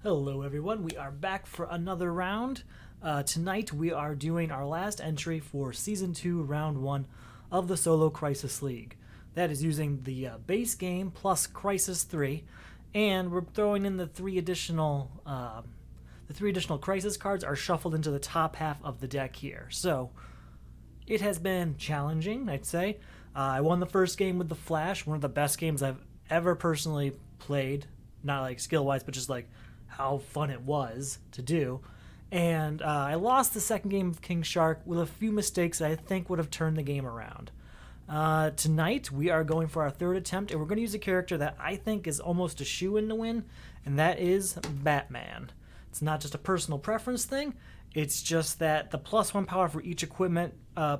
Hello everyone, we are back for another round. Tonight we are doing our last entry for Season 2, Round 1 of the Solo Crisis League. That is using the base game plus Crisis 3, and we're throwing in the three additional Crisis cards are shuffled into the top half of the deck here. So, it has been challenging, I'd say. I won the first game with the Flash, one of the best games I've ever personally played. Not like skill-wise, but just like how fun it was to do. And I lost the second game of King Shark with a few mistakes that I think would have turned the game around. Tonight, we are going for our third attempt, and we're going to use a character that I think is almost a shoo-in to win, and that is Batman. It's not just a personal preference thing, it's just that the +1 power for each equipment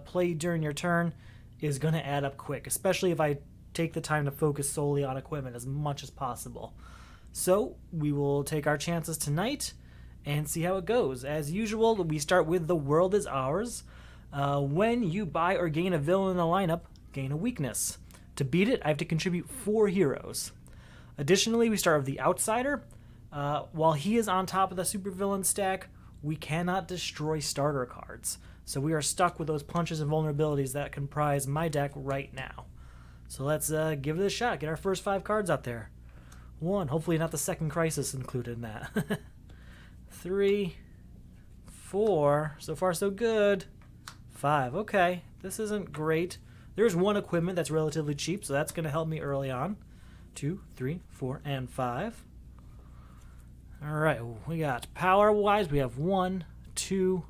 played during your turn is going to add up quick, especially if I take the time to focus solely on equipment as much as possible. So we will take our chances tonight and see how it goes. As usual, we start with The World Is Ours. When you buy or gain a villain in the lineup, gain a weakness. To beat it, I have to contribute 4 heroes. Additionally, we start with The Outsider. While he is on top of the supervillain stack, we cannot destroy starter cards. So we are stuck with those punches and vulnerabilities that comprise my deck right now. So let's give it a shot. Get our first 5 cards out there. 1, hopefully not the second crisis included in that. 3, 4, so far so good. 5, okay, this isn't great. There's 1 equipment that's relatively cheap, so that's going to help me early on. 2, 3, 4, and 5. Alright, we got power-wise, we have 1, 2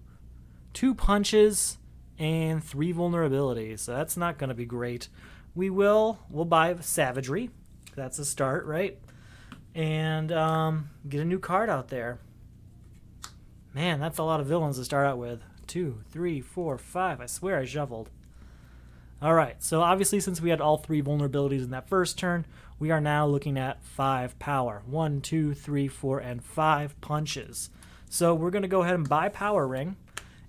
punches, and 3 vulnerabilities, so that's not going to be great. We'll buy Savagery. That's a start, right? And get a new card out there. Man, that's a lot of villains to start out with. 2, 3, 4, 5. I swear I shuffled. Alright, so obviously since we had all 3 vulnerabilities in that first turn, we are now looking at 5 power. 1, 2, 3, 4, and 5 punches. So we're going to go ahead and buy Power Ring.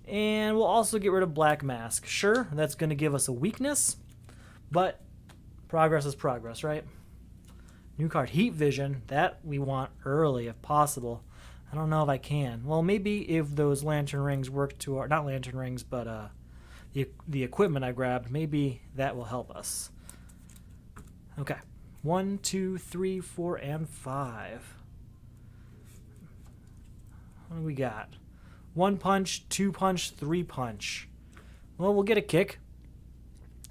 And we'll also get rid of Black Mask. Sure, that's going to give us a weakness, but progress is progress, right? New card, Heat Vision. That we want early if possible. I don't know if I can. Well, maybe if those lantern rings work to our... Not lantern rings, but the equipment I grabbed, maybe that will help us. Okay. 1, 2, 3, 4, and 5. What do we got? 1 punch, 2 punch, 3 punch. Well, we'll get a kick.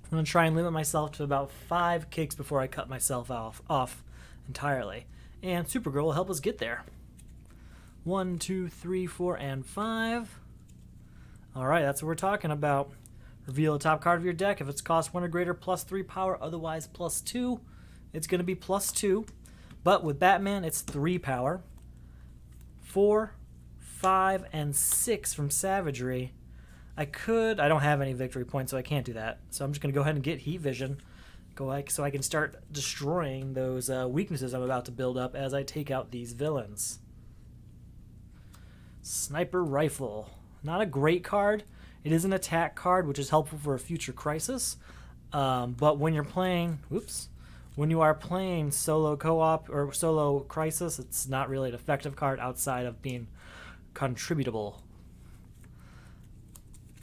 I'm going to try and limit myself to about 5 kicks before I cut myself off entirely. And Supergirl will help us get there. 1, 2, 3, 4, and 5. Alright, that's what we're talking about. Reveal the top card of your deck. If it's cost 1 or greater, +3 power, otherwise +2. It's going to be +2. But with Batman, it's 3 power. 4, 5, and 6 from Savagery. I don't have any victory points, so I can't do that. So I'm just going to go ahead and get Heat Vision. So I can start destroying those weaknesses I'm about to build up as I take out these villains. Sniper Rifle. Not a great card. It is an attack card, which is helpful for a future crisis. But when you're playing... When you are playing solo co-op or solo crisis, it's not really an effective card outside of being contributable.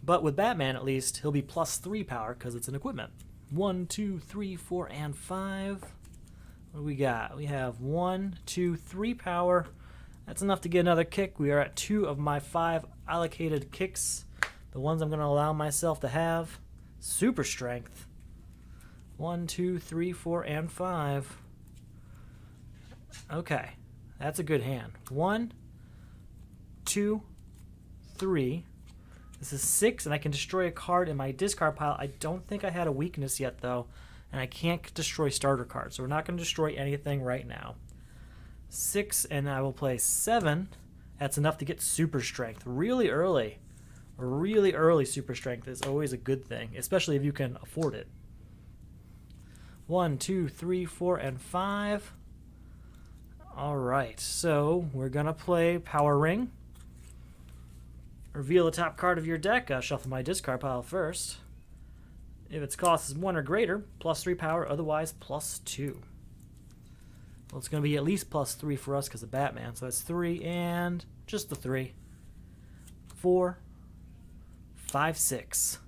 But with Batman, at least, he'll be +3 power because it's an equipment. 1, 2, 3, 4, and 5. What do we got? We have 1, 2, 3 power. That's enough to get another kick. We are at 2 of my 5 allocated kicks. The ones I'm going to allow myself to have. Super Strength. 1, 2, 3, 4, and 5. Okay. That's a good hand. 1, 2, 3. This is 6, and I can destroy a card in my discard pile. I don't think I had a weakness yet, though, and I can't destroy starter cards, so we're not going to destroy anything right now. 6, and I will play 7. That's enough to get Super Strength really early. Really early Super Strength is always a good thing, especially if you can afford it. 1, 2, 3, 4, and 5. Alright, so we're going to play Power Ring. Reveal the top card of your deck. Shuffle my discard pile first. If its cost is 1 or greater, +3 power, otherwise +2. Well, it's going to be at least +3 for us because of Batman. So that's 3 and just the 3. 4, 5, 6.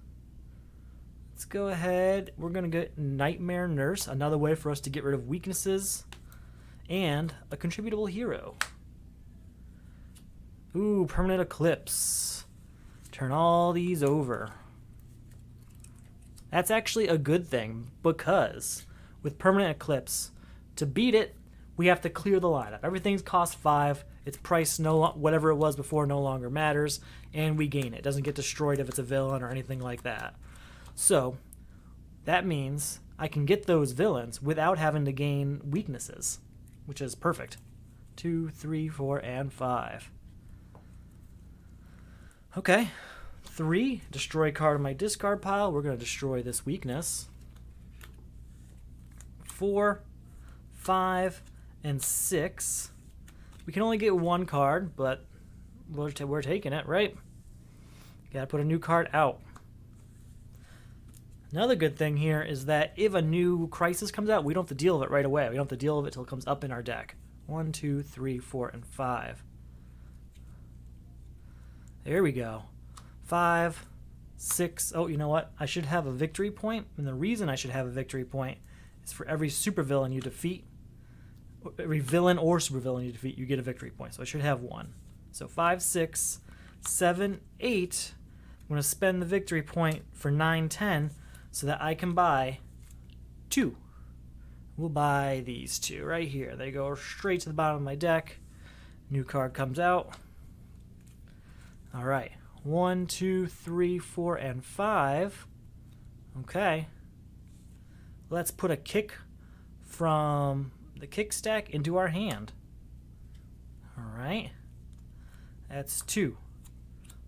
Let's go ahead. We're going to get Nightmare Nurse, another way for us to get rid of weaknesses, and a contributable hero. Ooh, Permanent Eclipse. Turn all these over. That's actually a good thing because with Permanent Eclipse, to beat it, we have to clear the lineup. Everything's cost 5. Its price, whatever it was before, no longer matters, and we gain it. It doesn't get destroyed if it's a villain or anything like that. So that means I can get those villains without having to gain weaknesses, which is perfect. 2, 3, 4, and 5. Okay. 3, destroy card in my discard pile. We're going to destroy this weakness. 4, 5, and 6. We can only get 1 card, but we're taking it, right? Gotta put a new card out. Another good thing here is that if a new crisis comes out, we don't have to deal with it right away. We don't have to deal with it until it comes up in our deck. 1, 2, 3, 4, and 5. There we go. 5, 6. Oh, you know what? I should have a victory point, and the reason I should have a victory point is for every supervillain you defeat, every villain or supervillain you defeat, you get a victory point. So I should have 1. So 5, 6, 7, 8. I'm going to spend the victory point for 9, 10 so that I can buy 2. We'll buy these 2 right here. They go straight to the bottom of my deck. New card comes out. All right. 1, 2, 3, 4, and 5. Okay. Let's put a kick from the kick stack into our hand. All right. That's 2,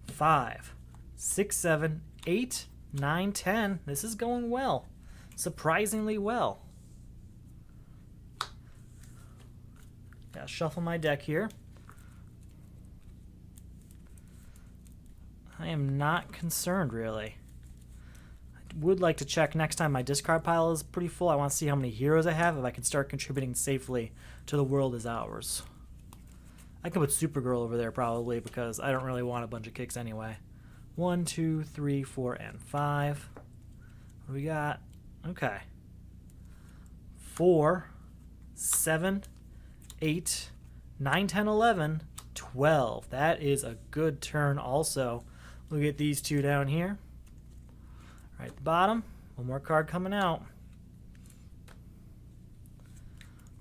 5, 6, 7, 8, 9, 10. This is going well. Surprisingly well. Gotta shuffle my deck here. I am not concerned, really. I would like to check next time my discard pile is pretty full. I want to see how many heroes I have if I can start contributing safely to The World Is Ours. I can put Supergirl over there probably because I don't really want a bunch of kicks anyway. 1, 2, 3, 4, and 5. What do we got? Okay. 4, 7, 8, 9, 10, 11, 12. That is a good turn also. We'll get these 2 down here. Right at the bottom. One more card coming out.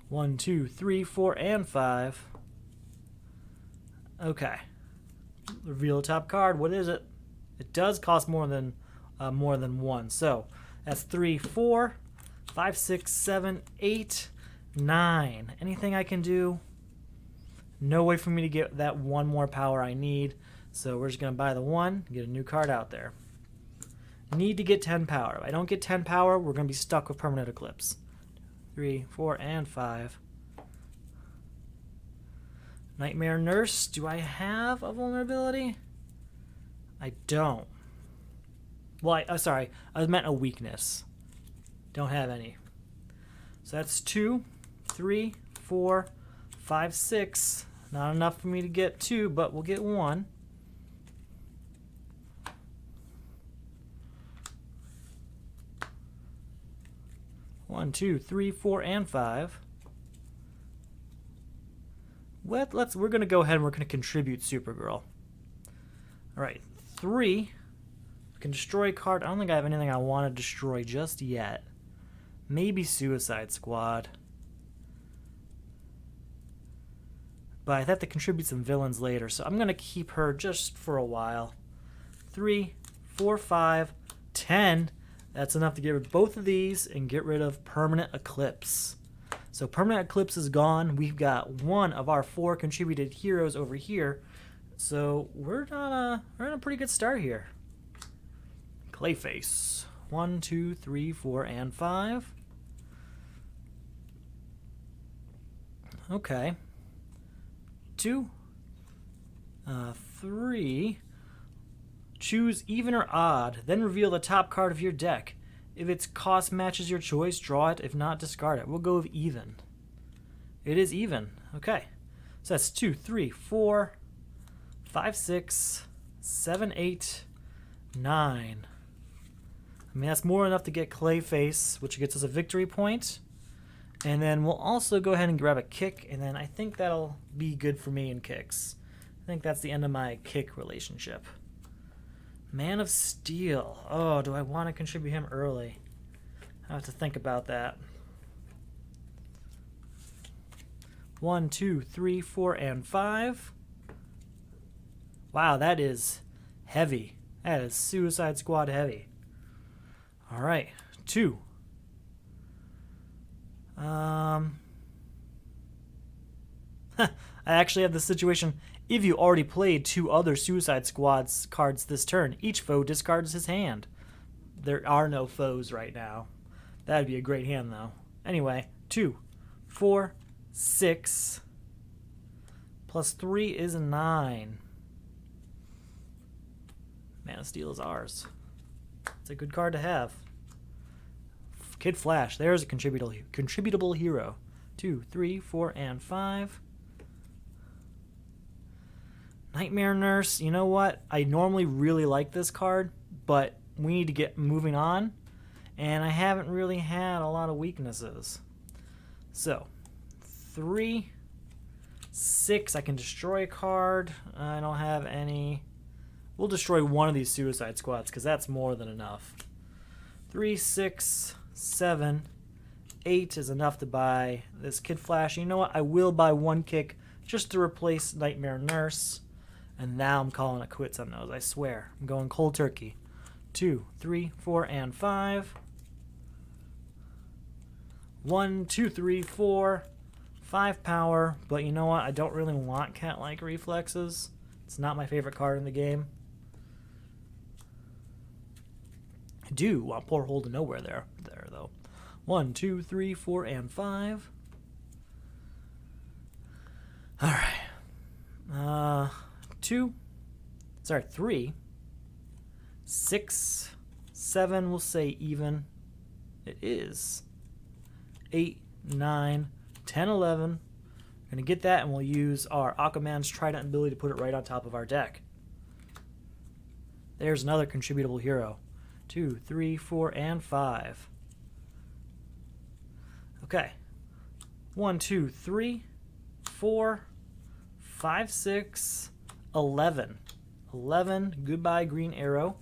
1, 2, 3, 4, and 5. Okay. Reveal the top card. What is it? It does cost more than 1. So that's 3, 4, 5, 6, 7, 8, 9. Anything I can do? No way for me to get that 1 more power I need. So we're just going to buy the 1, get a new card out there. Need to get 10 power. If I don't get 10 power, we're going to be stuck with Permanent Eclipse. 3, 4, and 5. Nightmare Nurse. Do I have a vulnerability? I don't. Well, sorry. I meant a weakness. Don't have any. So that's 2, 3, 4, 5, 6. Not enough for me to get 2, but we'll get 1. One, 2, 3, 4, and 5. We're going to go ahead and we're going to contribute Supergirl. All right, 3. We can destroy a card. I don't think I have anything I want to destroy just yet. Maybe Suicide Squad. But I have to contribute some villains later, so I'm going to keep her just for a while. 3, 4, 5, 10. That's enough to get rid of both of these and get rid of Permanent Eclipse. So Permanent Eclipse is gone. We've got 1 of our 4 contributed heroes over here. So we're in a pretty good start here. Clayface. 1, 2, 3, 4, and 5. Okay. 2. 3. Choose even or odd, then reveal the top card of your deck. If its cost matches your choice, draw it. If not, discard it. We'll go with even. It is even. Okay. So that's 2, 3, 4, 5, 6, 7, 8, 9. I mean, that's more than enough to get Clayface, which gets us a victory point. And then we'll also go ahead and grab a kick, and then I think that'll be good for me in kicks. I think that's the end of my kick relationship. Man of Steel. Oh, do I want to contribute him early? I have to think about that. 1, 2, 3, 4, and 5. Wow, that is heavy. That is Suicide Squad heavy. All right, 2. I actually have the situation. If you already played 2 other Suicide Squad's cards this turn, each foe discards his hand. There are no foes right now. That'd be a great hand, though. Anyway, 2, 4, 6, plus 3 is 9. Man of Steel is ours. It's a good card to have. Kid Flash, there's a contributable hero. 2, 3, 4, and 5. Nightmare Nurse, you know what? I normally really like this card, but we need to get moving on, and I haven't really had a lot of weaknesses. So, 3, 6, I can destroy a card. I don't have any. We'll destroy one of these Suicide Squads, because that's more than enough. 3, 6, 7, 8 is enough to buy this Kid Flash. You know what? I will buy 1 kick just to replace Nightmare Nurse. And now I'm calling it quits on those, I swear. I'm going cold turkey. 2, 3, 4, and 5. 1, 2, 3, 4. 5 power. But you know what? I don't really want cat-like reflexes. It's not my favorite card in the game. I do want Porthole to Nowhere there though. 1, 2, 3, 4, and 5. Alright. 3, 6, 7, we'll say even. It is 8, 9, 10, 11. We're going to get that, and we'll use our Aquaman's Trident ability to put it right on top of our deck. There's another contributable hero. 2, 3, 4, and 5. Okay. 1, 2, 3, 4, 5, 6, 11. 11. Goodbye, Green Arrow.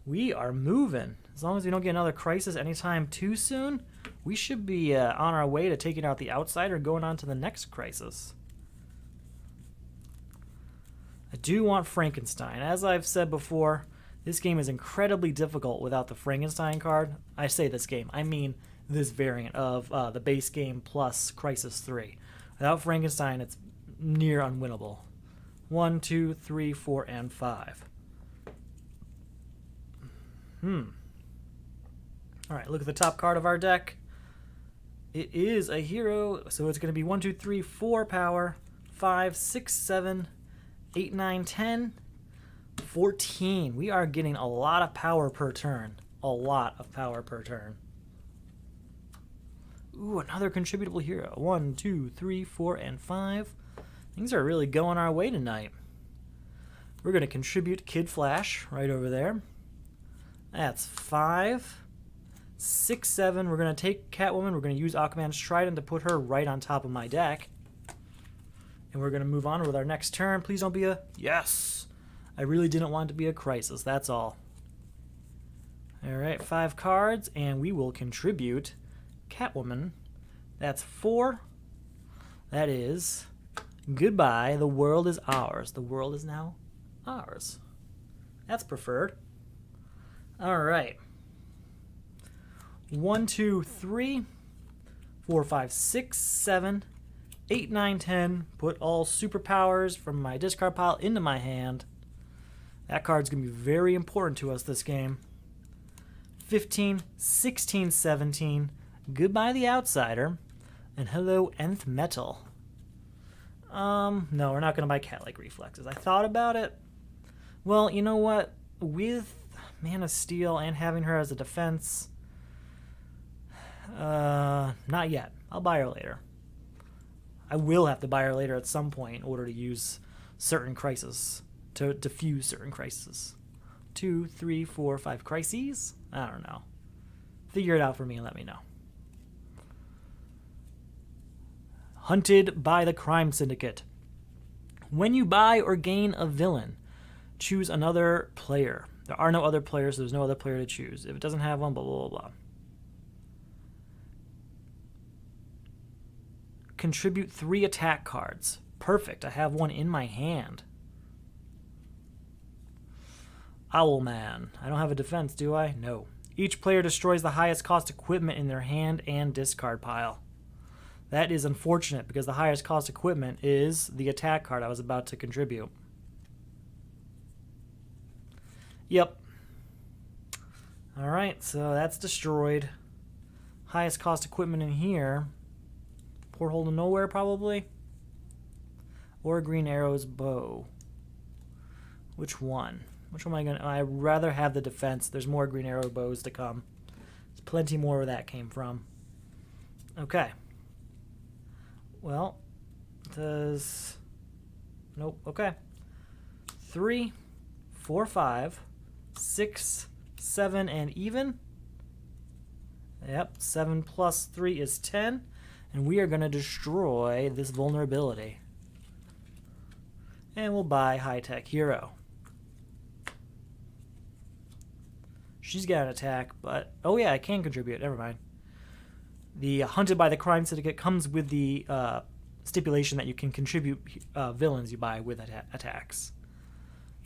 We are moving. As long as we don't get another crisis anytime too soon, we should be on our way to taking out the Outsider, going on to the next crisis. I do want Frankenstein. As I've said before, this game is incredibly difficult without the Frankenstein card. I say this game, I mean this variant of the base game plus Crisis 3. Without Frankenstein, it's near unwinnable. 1, 2, 3, 4, and 5. Alright, look at the top card of our deck. It is a hero, so it's going to be 1, 2, 3, 4 power, 5, 6, 7, 8, 9, 10, 14. We are getting a lot of power per turn. A lot of power per turn. Ooh, another contributable hero. 1, 2, 3, 4, and 5. Things are really going our way tonight. We're going to contribute Kid Flash right over there. That's 5, 6, 7. We're going to take Catwoman. We're going to use Aquaman's Trident to put her right on top of my deck. And we're going to move on with our next turn. Please don't be a... Yes! I really didn't want it to be a crisis. That's all. Alright, 5 cards. And we will contribute Catwoman. That's 4. That is... Goodbye. The world is ours. The world is now ours. That's preferred. Alright. 1, 2, 3, 4, 5, 6, 7, 8, 9, 10. Put all superpowers from my discard pile into my hand. That card's going to be very important to us this game. 15, 16, 17. Goodbye the Outsider. And hello Nth Metal. No, we're not going to buy cat-like reflexes. I thought about it. Well, you know what? With Man of Steel and having her as a defense, not yet. I'll buy her later. I will have to buy her later at some point in order to use certain crises, to defuse certain crises. 2, 3, 4, 5 crises? I don't know. Figure it out for me and let me know. Hunted by the Crime Syndicate. When you buy or gain a villain, choose another player. There are no other players, so there's no other player to choose. If it doesn't have one, blah, blah, blah, blah. Contribute 3 attack cards. Perfect. I have one in my hand. Owlman. I don't have a defense, do I? No. Each player destroys the highest cost equipment in their hand and discard pile. That is unfortunate because the highest cost equipment is the attack card I was about to contribute. Yep. Alright, so that's destroyed. Highest cost equipment in here. Porthole to Nowhere, probably. Or Green Arrow's bow. Which one? Which one am I going to... I'd rather have the defense. There's more Green Arrow bows to come. There's plenty more where that came from. Okay. Well, does... Nope. Okay. 3, 4, 5, 6, 7, and even. Yep. 7 plus 3 is 10. And we are going to destroy this vulnerability. And we'll buy High-Tech Hero. She's got an attack, but... Oh yeah, I can contribute. Never mind. The Hunted by the Crime Syndicate comes with the stipulation that you can contribute villains you buy with attacks.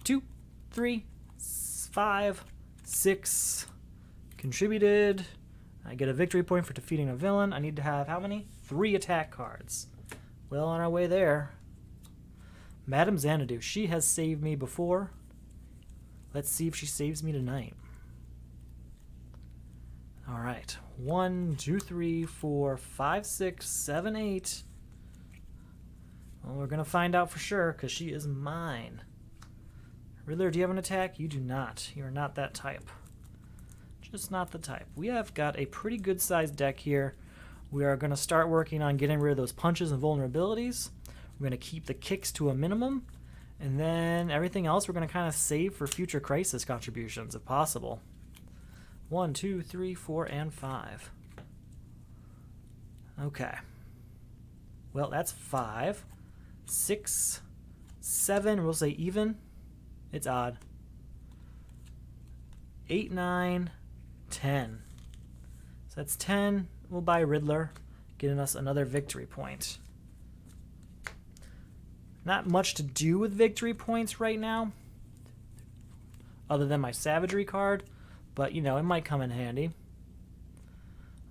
2, 3, 5, 6. Contributed. I get a victory point for defeating a villain. I need to have how many? 3 attack cards. Well, on our way there. Madame Xanadu. She has saved me before. Let's see if she saves me tonight. All right. 1, 2, 3, 4, 5, 6, 7, 8. Well, we're going to find out for sure because she is mine. Riddler, do you have an attack? You do not. You are not that type. Just not the type. We have got a pretty good sized deck here. We are going to start working on getting rid of those punches and vulnerabilities. We're going to keep the kicks to a minimum. And then everything else we're going to kind of save for future crisis contributions if possible. 1, 2, 3, 4, and 5. Okay. Well, that's 5. 6, 7, we'll say even. It's odd. 8, 9, 10. So that's 10. We'll buy Riddler, getting us another victory point. Not much to do with victory points right now, other than my Savagery card, but, you know, it might come in handy.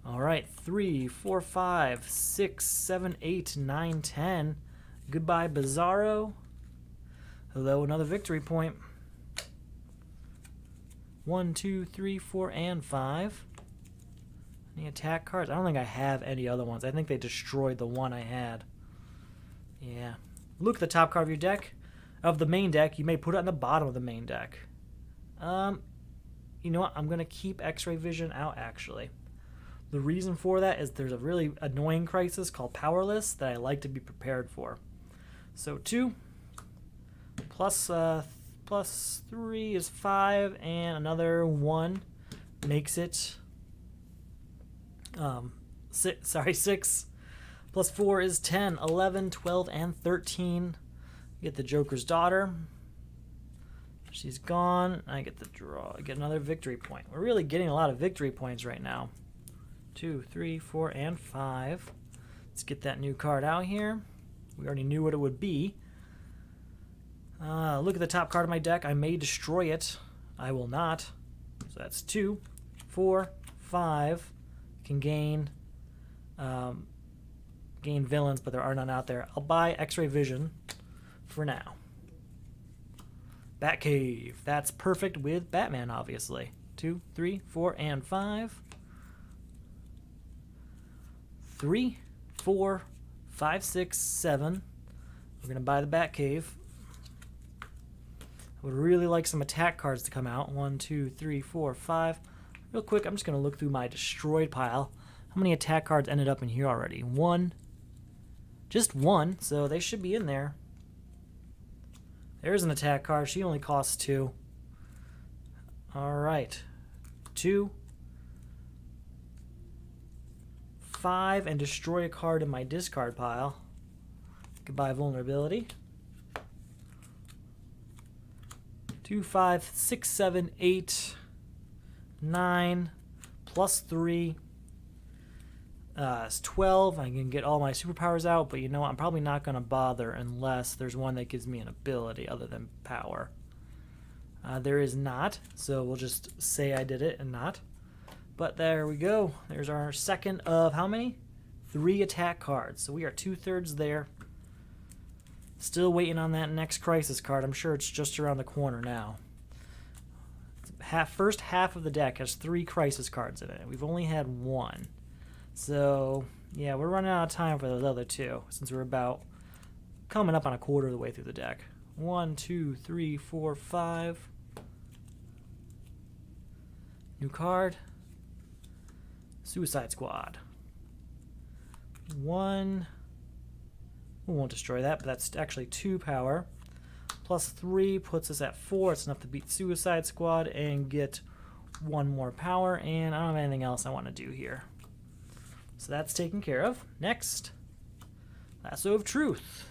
All right, 3, 4, 5, 6, 7, 8, 9, 10. Goodbye, Bizarro. Hello, another victory point. 1, 2, 3, 4, and 5. Any attack cards? I don't think I have any other ones. I think they destroyed the one I had. Yeah. Look at the top card of your deck. Of the main deck, you may put it on the bottom of the main deck. You know what? I'm going to keep X-Ray Vision out, actually. The reason for that is there's a really annoying crisis called Powerless that I like to be prepared for. So 2 plus 3 is 5, and another 1 makes it 6. Plus 4 is 10, 11, 12, and 13. Get the Joker's daughter. She's gone. I get the draw. I get another victory point. We're really getting a lot of victory points right now. 2, 3, 4, and 5. Let's get that new card out here. We already knew what it would be. Look at the top card of my deck. I may destroy it. I will not. So that's 2, 4, 5. Can gain villains, but there are none out there. I'll buy X-Ray Vision for now. Batcave. That's perfect with Batman, obviously. 2, 3, 4, and 5. 3, 4, 5, 6, 7. We're going to buy the Batcave. I would really like some attack cards to come out. 1, 2, 3, 4, 5. Real quick, I'm just going to look through my destroyed pile. How many attack cards ended up in here already? 1, Just one, so they should be in there. There's an attack card. She only costs 2. Alright. 2. 5, and destroy a card in my discard pile. Goodbye, vulnerability. 2, 5, 6, 7, 8, 9, plus 3. It's 12. I can get all my superpowers out, but you know what? I'm probably not going to bother unless there's one that gives me an ability other than power. There is not, so we'll just say I did it and not. But there we go. There's our second of how many? 3 attack cards. So we are 2/3 there. Still waiting on that next crisis card. I'm sure it's just around the corner now. First half of the deck has 3 crisis cards in it. We've only had 1. So, yeah, we're running out of time for those other 2, since we're about coming up on a quarter of the way through the deck. 1, 2, 3, 4, 5. New card. Suicide Squad. 1. We won't destroy that, but that's actually 2 power. Plus 3 puts us at 4. It's enough to beat Suicide Squad and get 1 more power. And I don't have anything else I want to do here. So that's taken care of. Next, Lasso of Truth.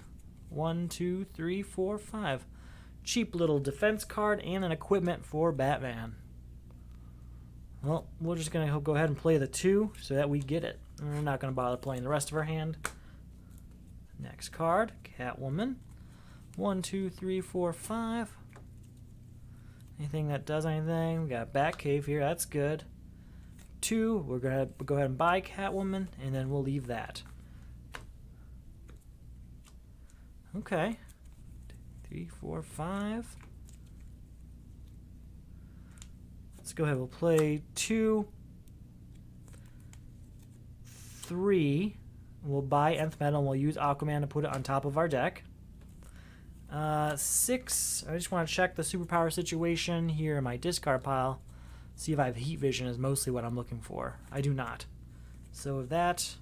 1, 2, 3, 4, 5. Cheap little defense card and an equipment for Batman. Well, we're just going to go ahead and play the 2 so that we get it. We're not going to bother playing the rest of our hand. Next card, Catwoman. 1, 2, 3, 4, 5. Anything that does anything. We got Batcave here. That's good. 2. We're going to go ahead and buy Catwoman, and then we'll leave that. Okay. 3, 4, 5. Let's go ahead. We'll play 2, 3. We'll buy Nth Metal, and we'll use Aquaman to put it on top of our deck. 6. I just want to check the superpower situation here in my discard pile. See if I have heat vision is mostly what I'm looking for. I do not. So with that,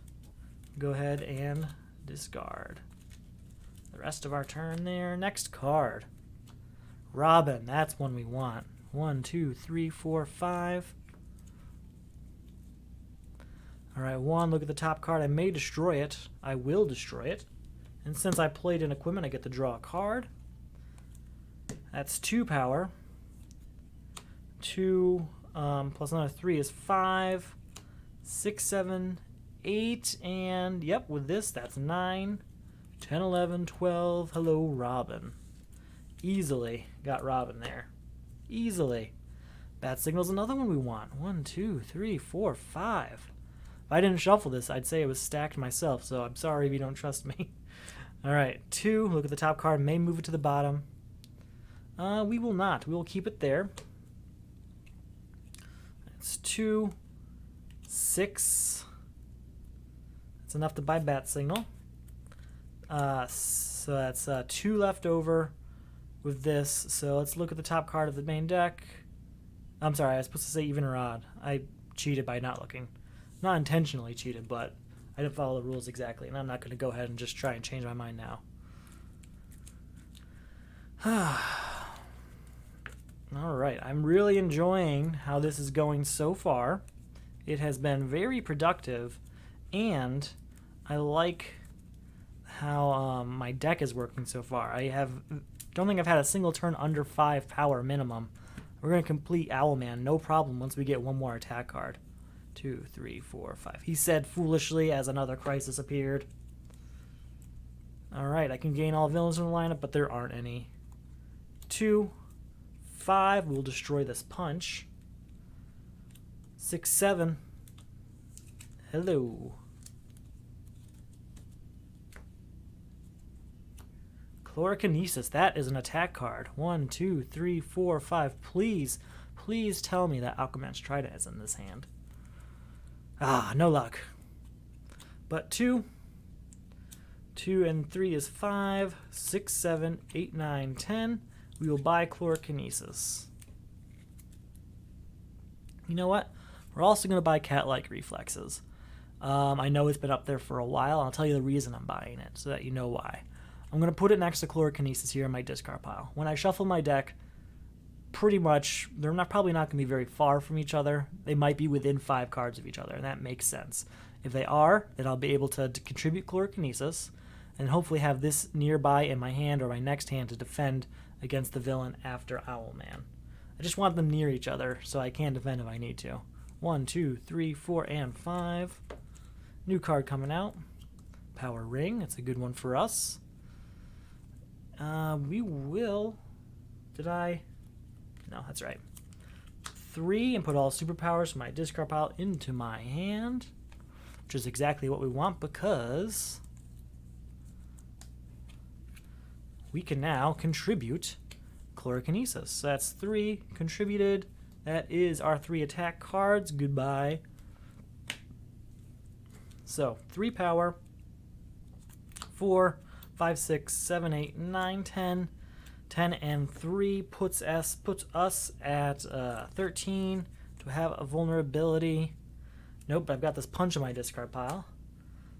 go ahead and discard. The rest of our turn there. Next card. Robin. That's one we want. 1, 2, 3, 4, 5. Alright, 1. Look at the top card. I may destroy it. I will destroy it. And since I played an equipment, I get to draw a card. That's 2 power. 2 plus another 3 is 5. 6, 7, 8. And, yep, with this, that's 9. 10, 11, 12. Hello, Robin. Easily got Robin there. Easily. Bat Signal's another one we want. 1, 2, 3, 4, 5. If I didn't shuffle this, I'd say it was stacked myself, so I'm sorry if you don't trust me. Alright, 2. Look at the top card. May move it to the bottom. We will not. We will keep it there. That's 2. 6. That's enough to buy Bat Signal. So that's 2 left over with this. So let's look at the top card of the main deck. I'm sorry, I was supposed to say even or odd. I cheated by not looking. Not intentionally cheated, but I didn't follow the rules exactly, and I'm not going to go ahead and just try and change my mind now. Alright, I'm really enjoying how this is going so far. It has been very productive, and I like how my deck is working so far. Don't think I've had a single turn under 5 power minimum. We're going to complete Owlman, no problem, once we get one more attack card. 2, 3, 4, 5. He said foolishly as another crisis appeared. Alright, I can gain all villains in the lineup, but there aren't any. 2, 5. We'll destroy this punch. 6, 7. Hello. Chlorokinesis. That is an attack card. 1, 2, 3, 4, 5. Please, please tell me that Aquaman's Trident is in this hand. Ah, no luck. But 2. 2 and 3 is 5. 6, 7, 8, 9, 10. We will buy Chlorokinesis. You know what? We're also going to buy Cat-like Reflexes. I know it's been up there for a while. I'll tell you the reason I'm buying it so that you know why. I'm going to put it next to Chlorokinesis here in my discard pile. When I shuffle my deck, pretty much, they're probably not going to be very far from each other. They might be within 5 cards of each other, and that makes sense. If they are, then I'll be able to contribute Chlorokinesis and hopefully have this nearby in my hand or my next hand to defend against the villain after Owlman. I just want them near each other so I can defend if I need to. 1, 2, 3, 4, and 5. New card coming out. Power Ring. It's a good one for us. We will... Did I... No, that's right. 3 and put all superpowers from my discard pile into my hand, which is exactly what we want because we can now contribute Chlorokinesis. So that's 3 contributed. That is our 3 attack cards. Goodbye. So 3 power, 4, 5, 6, 7, 8, 9, 10. 10 and 3 puts us at 13. Do I have a vulnerability? Nope, I've got this punch in my discard pile.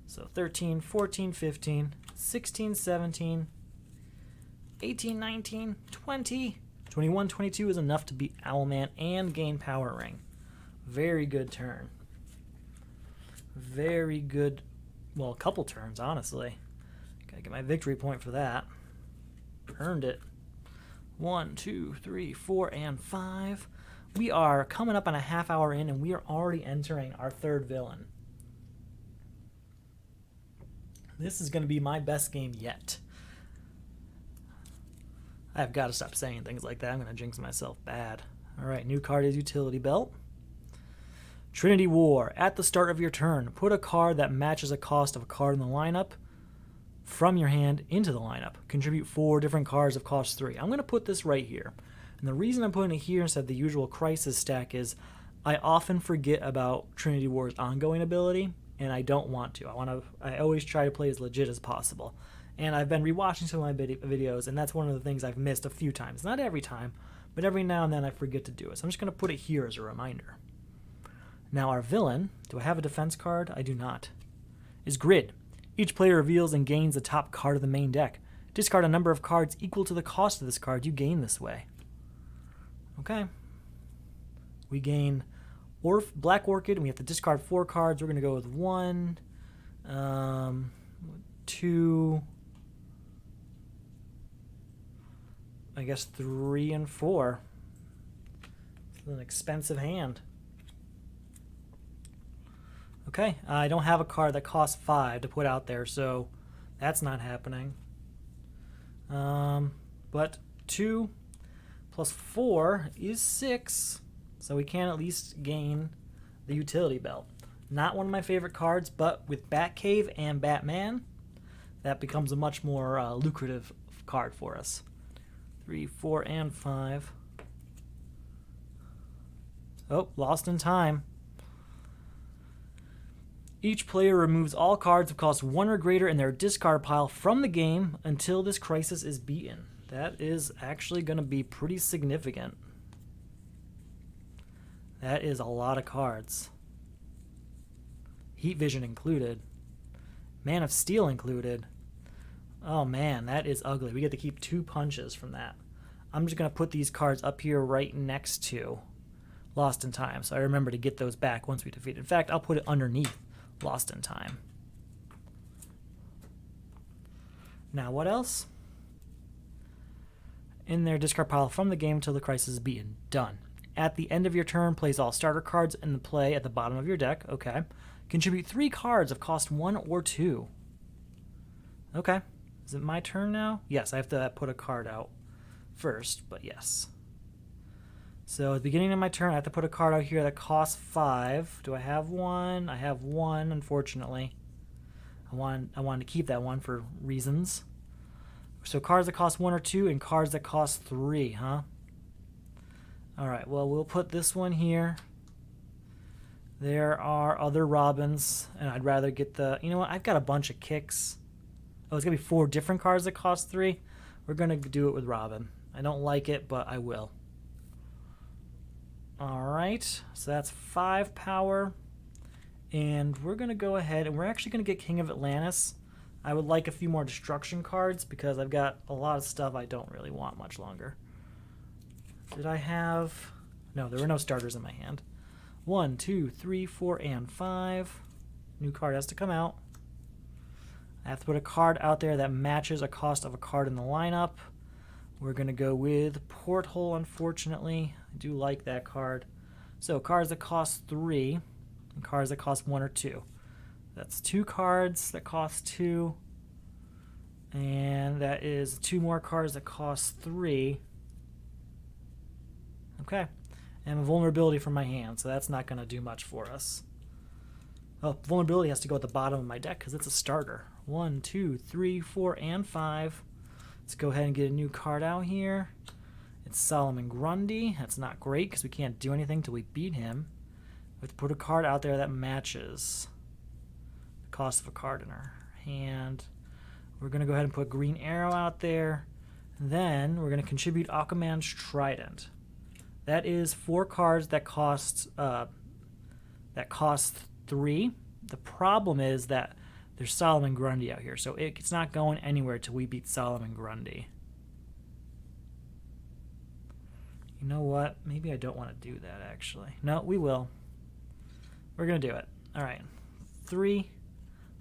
So 13, 14, 15, 16, 17, 18, 19, 20, 21, 22 is enough to beat Owlman and gain Power Ring. Very good turn. Very good, well, a couple turns, honestly. Gotta get my victory point for that. Earned it. 1, 2, 3, 4, and 5. We are coming up on a half hour in, and we are already entering our 3rd villain. This is going to be my best game yet. I've got to stop saying things like that. I'm going to jinx myself bad. All right, new card is Utility Belt. Trinity War. At the start of your turn, put a card that matches a cost of a card in the lineup from your hand into the lineup. Contribute 4 different cards of cost 3. I'm going to put this right here. And the reason I'm putting it here instead of the usual Crisis stack is I often forget about Trinity War's ongoing ability, and I don't want to. I always try to play as legit as possible. And I've been rewatching some of my videos, and that's one of the things I've missed a few times. Not every time, but every now and then I forget to do it. So I'm just going to put it here as a reminder. Now our villain, do I have a defense card? I do not. Is Grid. Each player reveals and gains the top card of the main deck. Discard a number of cards equal to the cost of this card you gain this way. Okay. We gain Black Orchid, and we have to discard 4 cards. We're going to go with 1, 2, I guess 3 and 4. It's an expensive hand. Okay, I don't have a card that costs 5 to put out there, so that's not happening. But 2 plus 4 is 6, so we can at least gain the Utility Belt. Not one of my favorite cards, but with Batcave and Batman, that becomes a much more lucrative card for us. 3, 4, and 5. Oh, lost in time. Each player removes all cards of cost 1 or greater in their discard pile from the game until this crisis is beaten. That is actually going to be pretty significant. That is a lot of cards. Heat Vision included. Man of Steel included. Oh man, that is ugly. We get to keep 2 punches from that. I'm just going to put these cards up here right next to Lost in Time, so I remember to get those back once we defeat it. In fact, I'll put it underneath Lost in Time. Now what else? In their discard pile from the game until the crisis is beaten. Done. At the end of your turn, place all starter cards in the play at the bottom of your deck. Okay. Contribute 3 cards of cost 1 or 2. Okay. Is it my turn now? Yes, I have to put a card out first, but yes. So at the beginning of my turn, I have to put a card out here that costs 5. Do I have one? I have one, unfortunately. I wanted to keep that one for reasons. So cards that cost 1 or 2 and cards that cost 3, huh? Alright, well, we'll put this one here. There are other Robins, and I'd rather get the... You know what? I've got a bunch of kicks. Oh, it's going to be 4 different cards that cost 3? We're going to do it with Robin. I don't like it, but I will. Alright, so that's 5 power And we're going to go ahead and we're actually going to get King of Atlantis. I would like a few more destruction cards because I've got a lot of stuff I don't really want much longer. Did I have... No, there were no starters in my hand. 1, 2, 3, 4, and 5. New card has to come out. I have to put a card out there that matches a cost of a card in the lineup. We're going to go with Porthole, unfortunately. I do like that card. So cards that cost 3 and cards that cost 1 or 2. That's 2 cards that cost 2. And that is 2 more cards that cost 3. Okay. And a vulnerability from my hand, so that's not going to do much for us. Oh, vulnerability has to go at the bottom of my deck because it's a starter. 1, 2, 3, 4, and 5. Let's go ahead and get a new card out here. It's Solomon Grundy. That's not great because we can't do anything till we beat him. We have to put a card out there that matches the cost of a card in our hand. We're going to go ahead and put Green Arrow out there. Then we're going to contribute Aquaman's Trident. That is 4 cards that cost 3. The problem is that there's Solomon Grundy out here, so it's not going anywhere till we beat Solomon Grundy. You know what? Maybe I don't want to do that, actually. No, we will. We're going to do it. All right. 3,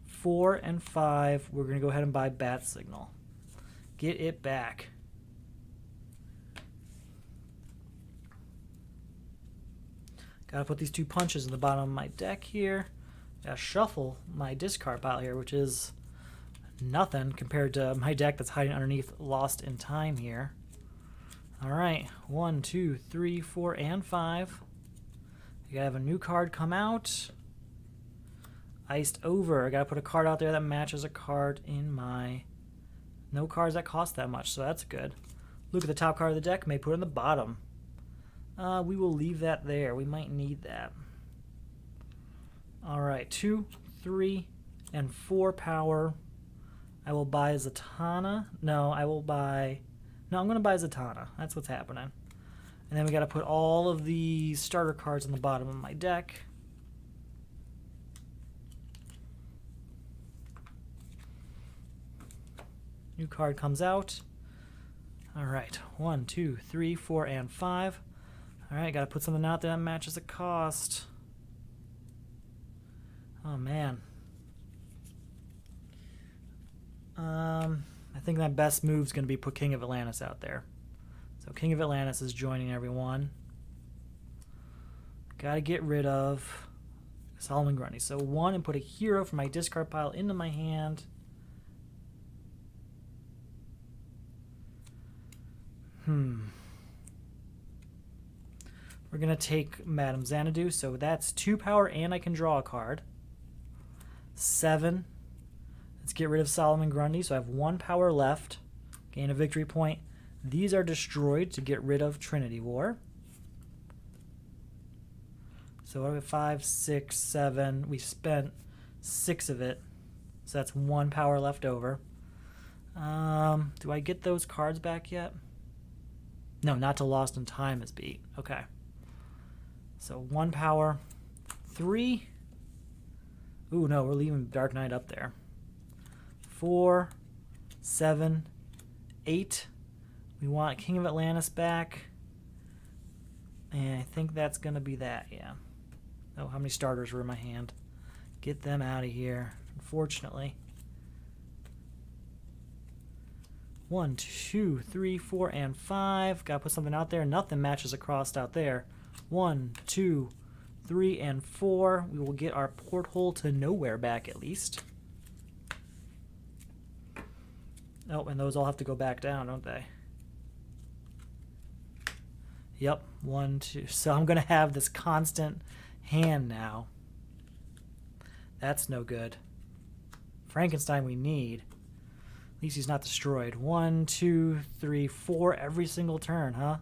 4, and 5. We're going to go ahead and buy Bat Signal. Get it back. Gotta put these 2 punches in the bottom of my deck here. Gotta shuffle my discard pile here, which is nothing compared to my deck that's hiding underneath Lost in Time here. Alright, 1, 2, 3, 4, and 5. I gotta have a new card come out. Iced Over. I gotta put a card out there that matches a card in my... No cards that cost that much, so that's good. Look at the top card of the deck, may put it in the bottom. We will leave that there. We might need that. Alright, 2, 3, and 4 power. I will buy Zatanna. No, I'm going to buy Zatanna. That's what's happening. And then we got to put all of the starter cards on the bottom of my deck. New card comes out. Alright, 1, 2, 3, 4, and 5. Alright, gotta put something out there that matches the cost. Oh, man. I think my best move is going to be put King of Atlantis out there. So King of Atlantis is joining everyone. Gotta get rid of Solomon Grundy. So 1 and put a hero from my discard pile into my hand. We're going to take Madame Xanadu, so that's 2 power and I can draw a card. 7. Let's get rid of Solomon Grundy, so I have 1 power left. Gain a victory point. These are destroyed to get rid of Trinity War. So what do we have? 5, 6, 7. We spent 6 of it, so that's 1 power left over. Do I get those cards back yet? No, not till Lost in Time is beat. Okay. So 1 power, 3. Ooh, no, we're leaving Dark Knight up there. 4, 7, 8. We want King of Atlantis back. And I think that's going to be that, yeah. Oh, how many starters were in my hand? Get them out of here, unfortunately. 1, 2, 3, 4, and 5. Gotta put something out there. Nothing matches across out there. 1, 2, 3, and 4. We will get our Porthole to Nowhere back at least. Oh, and those all have to go back down, don't they? Yep, 1, 2. So I'm going to have this constant hand now. That's no good. Frankenstein we need. At least he's not destroyed. 1, 2, 3, 4 every single turn, huh?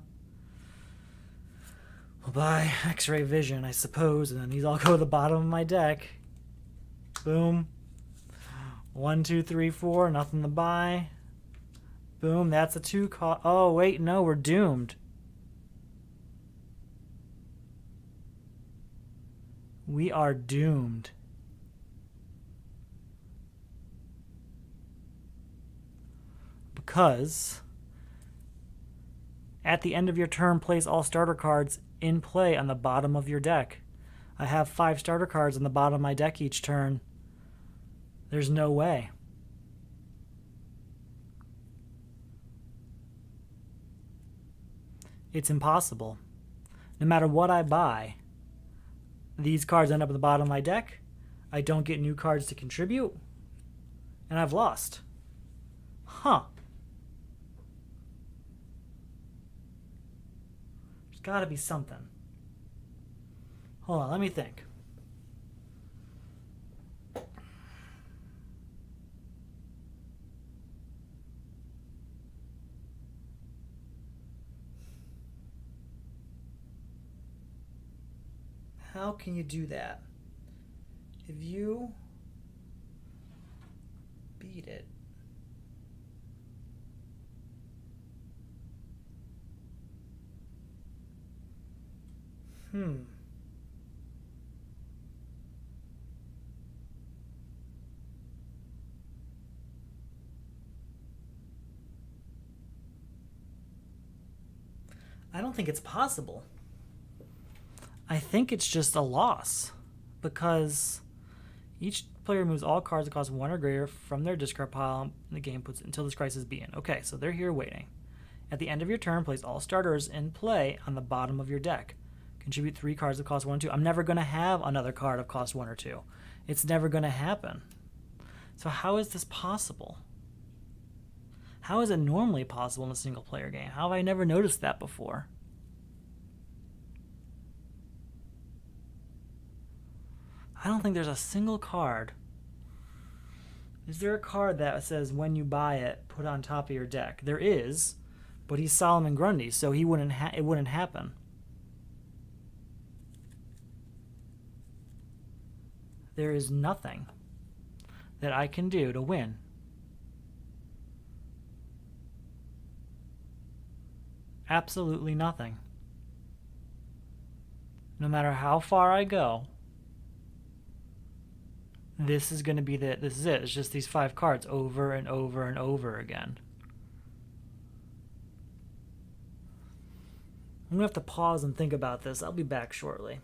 We'll buy X-Ray Vision, I suppose, and then these all go to the bottom of my deck. Boom. 1, 2, 3, 4, nothing to buy. Boom, that's a 2 cost. Oh, wait, no, we're doomed. We are doomed. because at the end of your turn, place all starter cards in play on the bottom of your deck. I have 5 starter cards on the bottom of my deck each turn. There's no way. It's impossible. No matter what I buy, these cards end up at the bottom of my deck. I don't get new cards to contribute, and I've lost. Huh. There's got to be something. Hold on, let me think. How can you do that? If you beat it, I don't think it's possible. I think it's just a loss because each player moves all cards that cost 1 or greater from their discard pile and the game puts until this crisis begins. Okay, so they're here waiting. At the end of your turn, place all starters in play on the bottom of your deck. Contribute 3 cards that cost 1 or 2. I'm never going to have another card of cost 1 or 2. It's never going to happen. So how is this possible? How is it normally possible in a single player game? How have I never noticed that before? I don't think there's a single card. Is there a card that says when you buy it, put on top of your deck? There is, but he's Solomon Grundy, so it wouldn't happen. There is nothing that I can do to win. Absolutely nothing. No matter how far I go, this is going to be this is it. It's just these 5 cards over and over and over again. I'm going to have to pause and think about this. I'll be back shortly.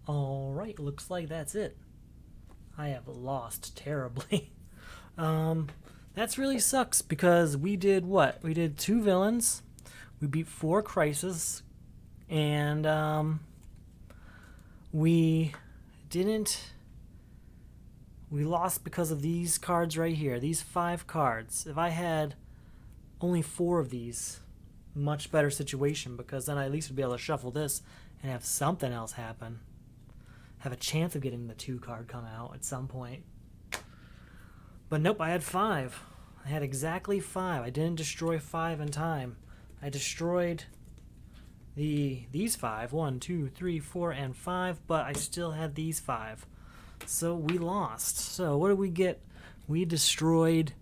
Alright, looks like that's it. I have lost terribly. That's really sucks because we did what? We did 2 villains, we beat 4 crisis, and we didn't. We lost because of these cards right here, these 5 cards. If I had only 4 of these, much better situation, because then I at least would be able to shuffle this and have something else happen. Have a chance of getting the 2 card come out at some point. But nope, I had 5. I had exactly 5. I didn't destroy 5 in time. I destroyed these 5. 1, 2, 3, 4, and 5, but I still had these 5. So we lost. So what did we get? We destroyed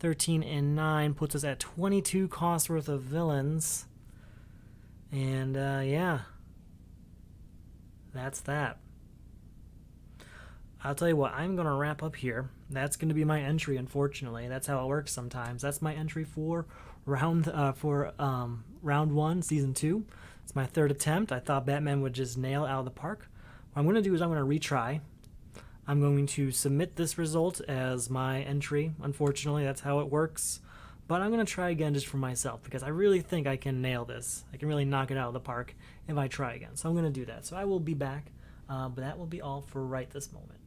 13 and 9, puts us at 22 cost worth of villains. And yeah, that's that. I'll tell you what, I'm going to wrap up here. That's going to be my entry, unfortunately. That's how it works sometimes. That's my entry for round 1, season 2. It's my 3rd attempt. I thought Batman would just nail it out of the park. What I'm going to do is I'm going to retry. I'm going to submit this result as my entry. Unfortunately, that's how it works. But I'm going to try again just for myself, because I really think I can nail this. I can really knock it out of the park if I try again. So I'm going to do that. So I will be back, but that will be all for right this moment.